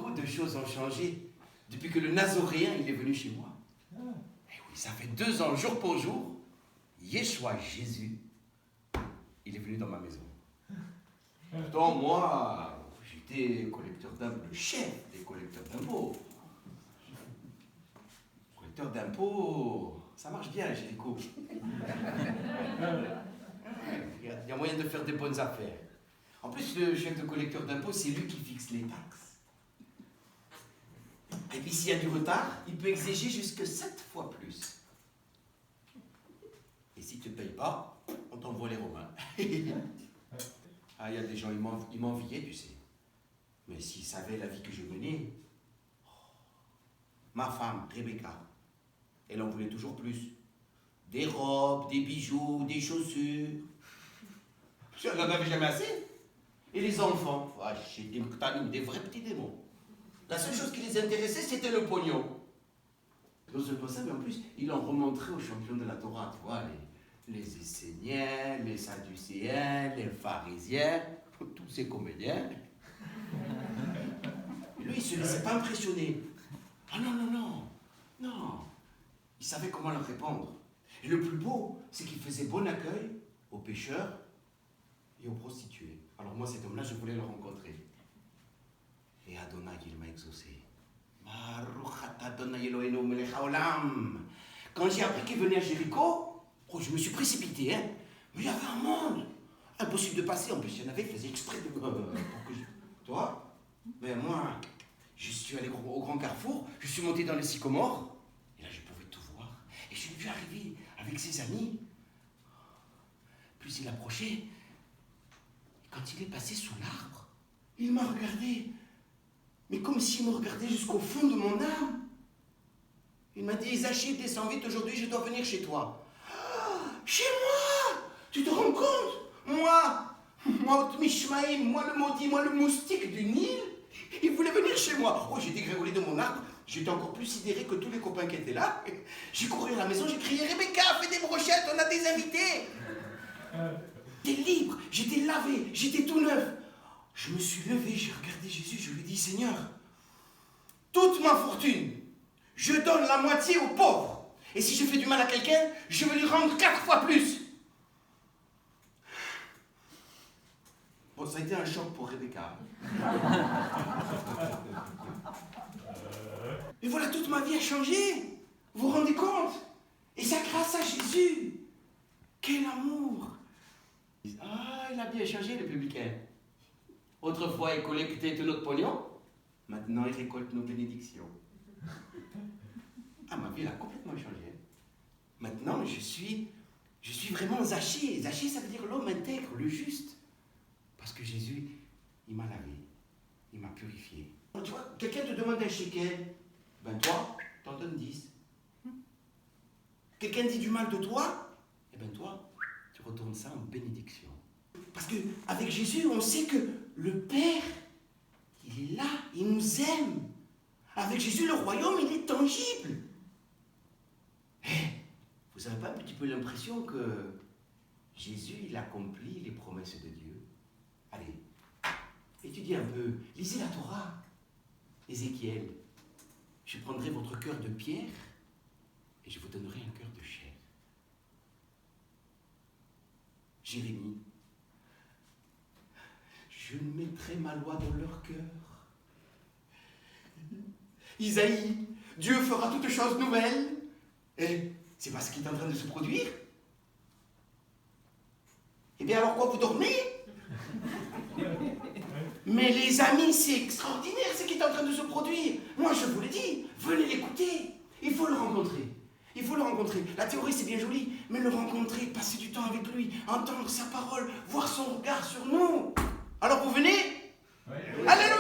beaucoup de choses ont changé depuis que le Nazoréen il est venu chez moi. Et oui, ça fait 2 ans, jour pour jour, Yeshua, Jésus, il est venu dans ma maison. Pourtant, moi, j'étais collecteur d'impôts, le chef des collecteurs d'impôts. Collecteur d'impôts, ça marche bien, Jéricho. Il y a moyen de faire des bonnes affaires. En plus, le chef de collecteur d'impôts, c'est lui qui fixe les taxes. Et puis, s'il y a du retard, il peut exiger jusque 7 fois plus. Et si tu ne payes pas, on t'envoie les Romains. Ah, il y a des gens, ils m'enviaient, tu sais. Mais s'ils savaient la vie que je menais, ma femme, Rebecca, elle en voulait toujours plus. Des robes, des bijoux, des chaussures. Elle n'en avait jamais assez. Et les enfants, j'ai des vrais petits démons. La seule chose qui les intéressait, c'était le pognon. Non seulement ça, mais en plus, ils en remontraient aux champions de la Torah, tu vois, les Esséniens, les Sadducéens, les pharisiens, tous ces comédiens. Et lui, il ne se laissait pas impressionner. Ah non, non, non, non. Il savait comment leur répondre. Et le plus beau, c'est qu'il faisait bon accueil aux pécheurs et aux prostituées. Alors moi, cet homme-là, je voulais le rencontrer. Et Adonai, il m'a exaucé. Quand j'ai appris qu'il venait à Jéricho, je me suis précipité, hein. Mais il y avait un monde. Impossible de passer. En plus, il y en avait qui faisaient exprès de... Toi? Mais moi, je suis allé au grand carrefour, je suis monté dans les sycomores, et là, je pouvais tout voir. Et je l'ai vu arriver avec ses amis. Plus il approchait, et quand il est passé sous l'arbre, il m'a regardé. Mais comme s'il me regardait jusqu'au fond de mon âme. Il m'a dit, Zachir, descends vite, aujourd'hui, je dois venir chez toi. Ah, chez moi? Tu te rends compte? Moi, Mishmaïm, moi le maudit, moi le moustique du Nil, il voulait venir chez moi. Oh, j'ai dégringolé de mon arbre, j'étais encore plus sidéré que tous les copains qui étaient là. J'ai couru à la maison, j'ai crié, Rebecca, fais des brochettes, on a des invités. J'étais libre, j'étais lavé, j'étais tout neuf. Je me suis levé, j'ai regardé Jésus, je lui ai dit, Seigneur, toute ma fortune, je donne la moitié aux pauvres. Et si je fais du mal à quelqu'un, je vais lui rendre 4 fois plus. Bon, ça a été un choc pour Rebecca. Et voilà, toute ma vie a changé. Vous vous rendez compte? Et c'est grâce à Jésus. Quel amour! Ah, il a bien changé, le publicain. Autrefois, il collectait tout notre pognon. Maintenant, il récolte nos bénédictions. Ah, ma vie a complètement changé. Maintenant, je suis vraiment Zachir. Zachir, ça veut dire l'homme intègre, le juste. Parce que Jésus, il m'a lavé. Il m'a purifié. Tu vois, quelqu'un te demande un shekel. Ben toi, t'en donnes 10. Quelqu'un dit du mal de toi. Eh ben toi, tu retournes ça en bénédiction. Parce qu'avec Jésus, on sait que le Père, il est là, il nous aime. Avec Jésus, le royaume, il est tangible. Vous n'avez pas un petit peu l'impression que Jésus, il accomplit les promesses de Dieu? Allez, étudiez un peu, lisez la Torah. Ézéchiel, je prendrai votre cœur de pierre et je vous donnerai un cœur de chair. Jérémie, je mettrai ma loi dans leur cœur. Isaïe, Dieu fera toutes choses nouvelles. Et c'est pas ce qui est en train de se produire. Eh bien alors quoi, vous dormez? Mais les amis, c'est extraordinaire ce qui est en train de se produire. Moi, je vous le dis, venez l'écouter. Il faut le rencontrer. Il faut le rencontrer. La théorie, c'est bien joli, mais le rencontrer, passer du temps avec lui, entendre sa parole, voir son regard sur nous. Alors vous venez? Oui. Alléluia!